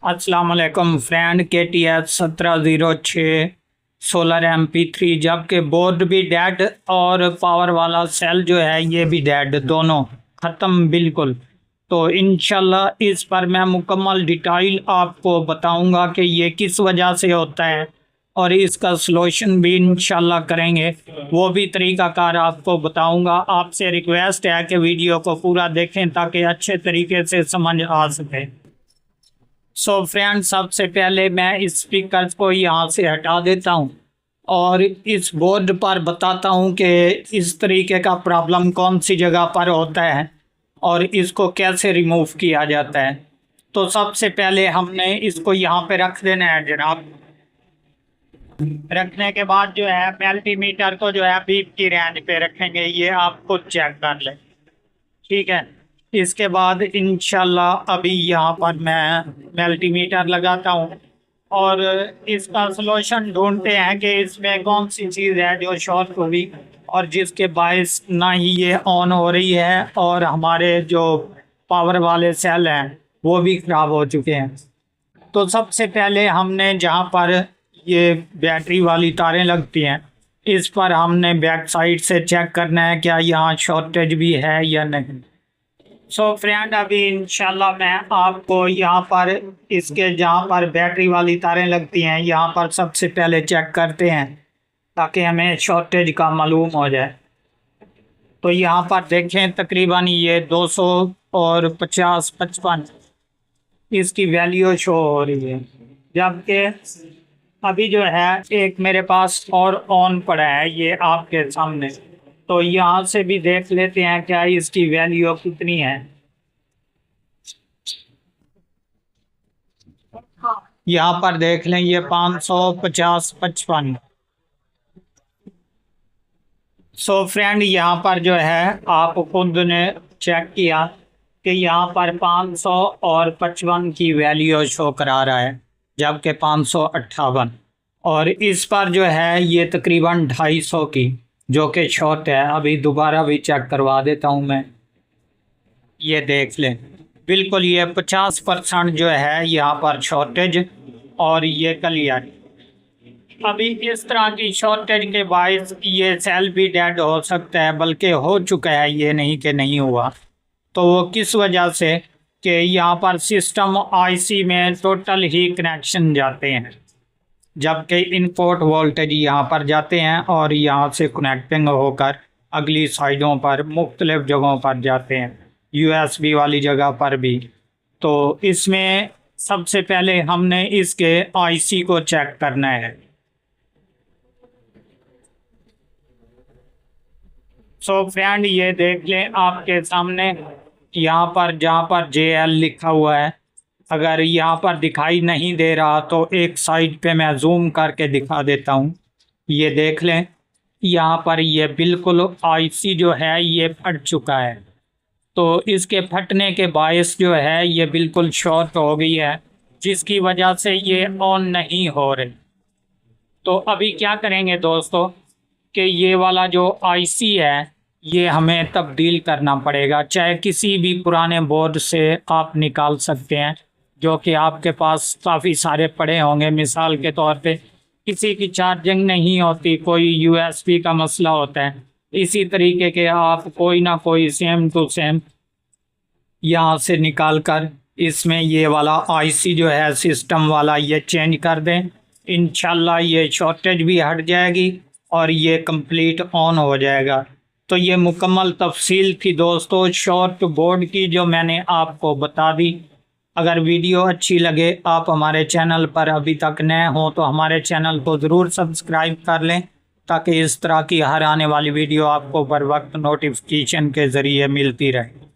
अस्सलाम वालेकुम friend. KTH 1706 solar MP3, जबकि बोर्ड भी डेड और पावर वाला सेल जो है ये भी डेड, दोनों ख़त्म बिल्कुल। तो इंशाल्लाह इस पर मैं मुकम्मल डिटेल आपको बताऊंगा कि ये किस वजह से होता है और इसका सलूशन भी इंशाल्लाह करेंगे, वो भी तरीक़ाकार आपको बताऊंगा। आपसे रिक्वेस्ट है कि वीडियो को पूरा देखें ताकि अच्छे तरीके से समझ आ सके। सो फ्रेंड, सबसे पहले मैं इस स्पीकर को यहाँ से हटा देता हूँ और इस बोर्ड पर बताता हूँ कि इस तरीके का प्रॉब्लम कौन सी जगह पर होता है और इसको कैसे रिमूव किया जाता है। तो सबसे पहले हमने इसको यहाँ पे रख देना है जनाब। रखने के बाद जो है मल्टीमीटर को जो है बीप की रेंज पे रखेंगे, ये आप खुद चेक कर लें, ठीक है। इसके बाद इंशाल्लाह अभी यहाँ पर मैं मल्टीमीटर लगाता हूँ और इसका सलूशन ढूंढते हैं कि इसमें कौन सी चीज़ है जो शॉर्ट हुई और जिसके बायस ना ही ये ऑन हो रही है और हमारे जो पावर वाले सेल हैं वो भी ख़राब हो चुके हैं। तो सबसे पहले हमने जहाँ पर ये बैटरी वाली तारें लगती हैं इस पर हमने बैक साइड से चेक करना है क्या यहाँ शॉर्टेज भी है या नहीं। सो फ्रेंड, अभी इंशाल्लाह मैं आपको यहाँ पर इसके जहाँ पर बैटरी वाली तारें लगती हैं यहाँ पर सबसे पहले चेक करते हैं ताकि हमें शॉर्टेज का मालूम हो जाए। तो यहाँ पर देखें तकरीबन ये 200 और 50-55 इसकी वैल्यू शो हो रही है, जबकि अभी जो है एक मेरे पास और ऑन पड़ा है ये आपके सामने। तो यहाँ से भी देख लेते हैं क्या इसकी वैल्यू कितनी है। यहाँ पर देख लें ये 550-55। सो फ्रेंड, यहाँ पर जो है आप खुद ने चेक किया कि यहाँ पर 500 और 55 की वैल्यू शो करा रहा है, जबकि 558 और इस पर जो है ये तकरीबन 250 की जो कि शॉर्ट है। अभी दोबारा भी चेक करवा देता हूँ मैं, ये देख लें बिल्कुल ये 50% जो है यहाँ पर शॉर्टेज और ये क्लियर। अभी इस तरह की शॉर्टेज के बायस ये सेल भी डेड हो सकता है, बल्कि हो चुका है, ये नहीं कि नहीं हुआ। तो वो किस वजह से कि यहाँ पर सिस्टम IC में टोटल ही कनेक्शन जाते हैं, जबकि इनपुट वोल्टेज यहाँ पर जाते हैं और यहाँ से कनेक्टिंग होकर अगली साइडों पर मुख्तलिफ जगहों पर जाते हैं, USB वाली जगह पर भी। तो इसमें सबसे पहले हमने इसके IC को चेक करना है। सो फ्रेंड, ये देख लें आपके सामने यहाँ पर जहाँ पर JL लिखा हुआ है, अगर यहाँ पर दिखाई नहीं दे रहा तो एक साइड पे मैं जूम करके दिखा देता हूँ। ये देख लें यहाँ पर ये बिल्कुल IC जो है ये फट चुका है। तो इसके फटने के बायस जो है ये बिल्कुल शॉर्ट हो गई है, जिसकी वजह से ये ऑन नहीं हो रही। तो अभी क्या करेंगे दोस्तों कि ये वाला जो IC है ये हमें तब्दील करना पड़ेगा, चाहे किसी भी पुराने बोर्ड से आप निकाल सकते हैं जो कि आपके पास काफ़ी सारे पड़े होंगे। मिसाल के तौर पे किसी की चार्जिंग नहीं होती, कोई USB का मसला होता है, इसी तरीके के आप कोई ना कोई सेम टू सेम यहाँ से निकाल कर इसमें ये वाला IC जो है सिस्टम वाला ये चेंज कर दें। इंशाल्लाह ये शॉर्टेज भी हट जाएगी और ये कंप्लीट ऑन हो जाएगा। तो ये मुकम्मल तफसील थी दोस्तों शॉर्ट बोर्ड की जो मैंने आपको बता दी। अगर वीडियो अच्छी लगे, आप हमारे चैनल पर अभी तक नए हों तो हमारे चैनल को ज़रूर सब्सक्राइब कर लें ताकि इस तरह की हर आने वाली वीडियो आपको बर वक्त नोटिफिकेशन के ज़रिए मिलती रहे।